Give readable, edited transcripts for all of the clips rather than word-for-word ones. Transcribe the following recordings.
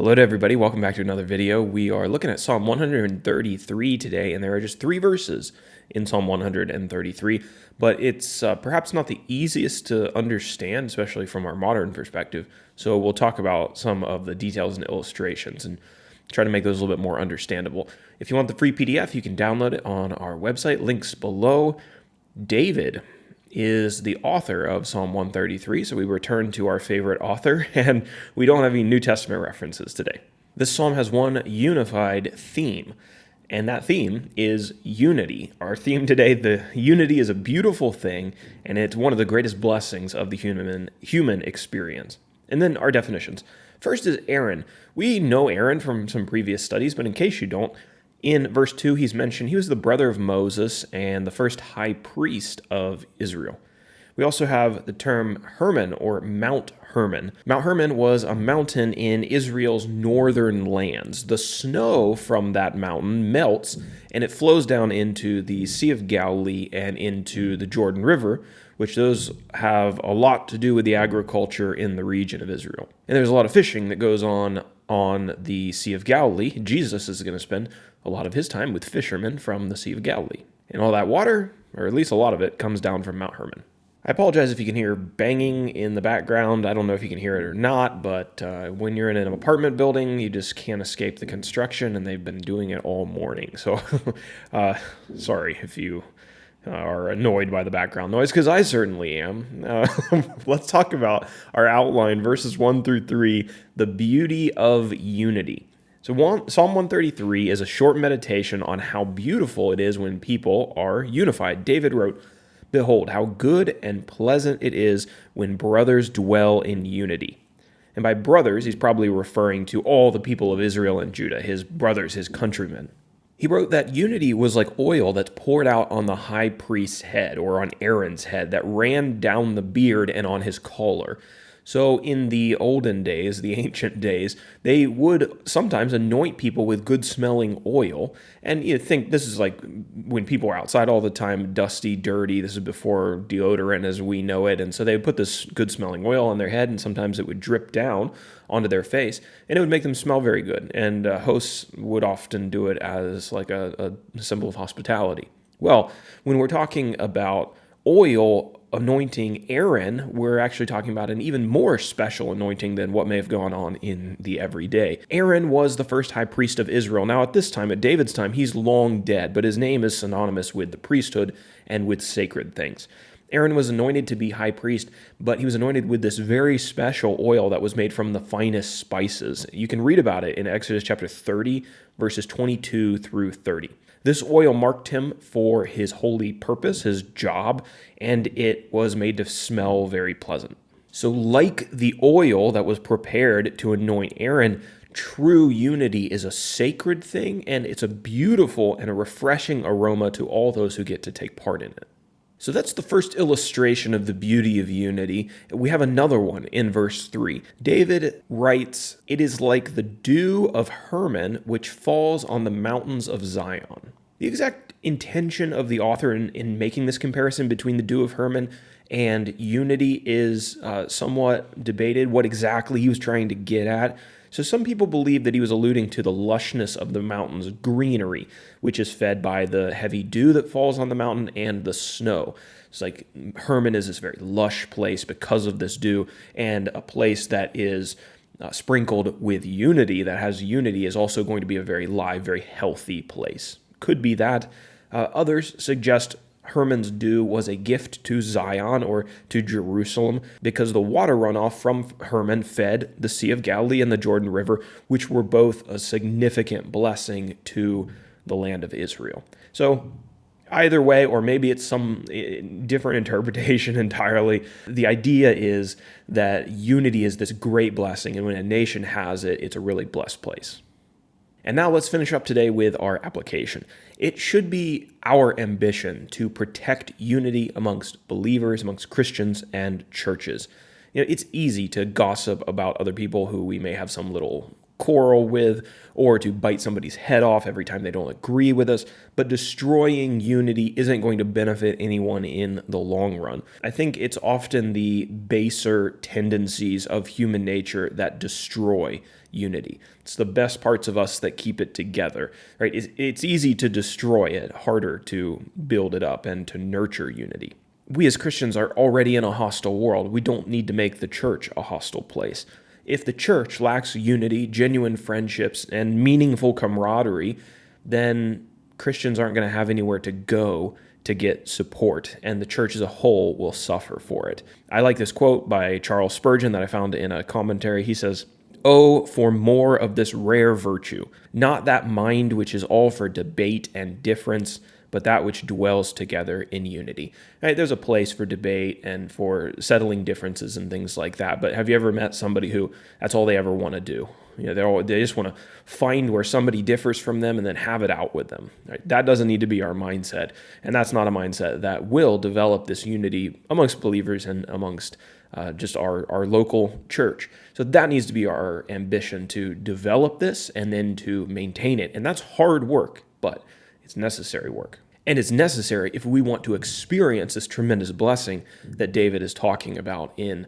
Hello to everybody. Welcome back to another video. We are looking at Psalm 133 today, and there are just 3 verses in Psalm 133, but it's perhaps not the easiest to understand, especially from our modern perspective. So we'll talk about some of the details and illustrations and try to make those a little bit more understandable. If you want the free PDF, you can download it on our website. Links below. David is the author of Psalm 133, so we return to our favorite author, and we don't have any New Testament references today. This psalm has one unified theme, and that theme is unity. Our theme today, the unity is a beautiful thing, and it's one of the greatest blessings of the human experience. And then our definitions. First is Aaron. We know Aaron from some previous studies, but in case you don't, in verse 2, he's mentioned he was the brother of Moses and the first high priest of Israel. We also have the term Hermon or Mount Hermon. Mount Hermon was a mountain in Israel's northern lands. The snow from that mountain melts and it flows down into the Sea of Galilee and into the Jordan River, which those have a lot to do with the agriculture in the region of Israel. And there's a lot of fishing that goes on the Sea of Galilee. Jesus is going to spend a lot of his time with fishermen from the Sea of Galilee. And all that water, or at least a lot of it, comes down from Mount Hermon. I apologize if you can hear banging in the background. I don't know if you can hear it or not, but when you're in an apartment building, you just can't escape the construction, and they've been doing it all morning. So sorry if you are annoyed by the background noise, because I certainly am. Let's talk about our outline, verses 1 through 3, the beauty of unity. So Psalm 133 is a short meditation on how beautiful it is when people are unified. David wrote, "Behold, how good and pleasant it is when brothers dwell in unity." And by brothers, he's probably referring to all the people of Israel and Judah, his brothers, his countrymen. He wrote that unity was like oil that's poured out on the high priest's head, or on Aaron's head, that ran down the beard and on his collar. So in the olden days, the ancient days, they would sometimes anoint people with good-smelling oil. And you think this is like when people were outside all the time, dusty, dirty. This is before deodorant as we know it. And so they would put this good-smelling oil on their head, and sometimes it would drip down onto their face, and it would make them smell very good. And hosts would often do it as like a symbol of hospitality. Well, when we're talking about oil anointing Aaron, we're actually talking about an even more special anointing than what may have gone on in the everyday. Aaron was the first high priest of Israel. Now, at this time, at David's time, he's long dead, but his name is synonymous with the priesthood and with sacred things. Aaron was anointed to be high priest, but he was anointed with this very special oil that was made from the finest spices. You can read about it in Exodus chapter 30, verses 22 through 30. This oil marked him for his holy purpose, his job, and it was made to smell very pleasant. So like the oil that was prepared to anoint Aaron, true unity is a sacred thing, and it's a beautiful and a refreshing aroma to all those who get to take part in it. So that's the first illustration of the beauty of unity. We have another one in verse 3. David writes, "It is like the dew of Hermon, which falls on the mountains of Zion." The exact intention of the author in making this comparison between the dew of Hermon and unity is somewhat debated, what exactly he was trying to get at. So some people believe that he was alluding to the lushness of the mountain's greenery, which is fed by the heavy dew that falls on the mountain and the snow. It's like Hermon is this very lush place because of this dew, and a place that is sprinkled with unity, that has unity, is also going to be a very live, very healthy place. Could be that. Others suggest Hermon's dew was a gift to Zion or to Jerusalem because the water runoff from Hermon fed the Sea of Galilee and the Jordan River, which were both a significant blessing to the land of Israel. So either way, or maybe it's some different interpretation entirely, the idea is that unity is this great blessing, and when a nation has it, it's a really blessed place. And now let's finish up today with our application. It should be our ambition to protect unity amongst believers, amongst Christians and churches. It's easy to gossip about other people who we may have some little quarrel with or to bite somebody's head off every time they don't agree with us. But destroying unity isn't going to benefit anyone in the long run. I think it's often the baser tendencies of human nature that destroy unity. It's the best parts of us that keep it together, right? It's easy to destroy it, harder to build it up and to nurture unity. We as Christians are already in a hostile world. We don't need to make the church a hostile place. If the church lacks unity, genuine friendships, and meaningful camaraderie, then Christians aren't going to have anywhere to go to get support, and the church as a whole will suffer for it. I like this quote by Charles Spurgeon that I found in a commentary. He says, "Oh, for more of this rare virtue, not that mind which is all for debate and difference, but that which dwells together in unity." Right, there's a place for debate and for settling differences and things like that. But have you ever met somebody who that's all they ever want to do? They just want to find where somebody differs from them and then have it out with them. Right? That doesn't need to be our mindset, and that's not a mindset that will develop this unity amongst believers and amongst just our local church. So that needs to be our ambition, to develop this and then to maintain it. And that's hard work, but it's necessary work. And it's necessary if we want to experience this tremendous blessing that David is talking about in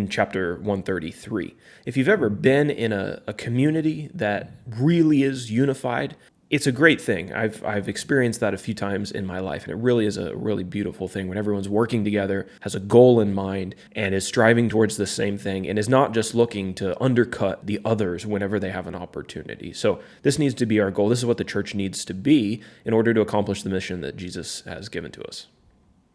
chapter 133. If you've ever been in a community that really is unified, it's a great thing. I've experienced that a few times in my life, and it really is a really beautiful thing when everyone's working together, has a goal in mind, and is striving towards the same thing, and is not just looking to undercut the others whenever they have an opportunity. So this needs to be our goal. This is what the church needs to be in order to accomplish the mission that Jesus has given to us.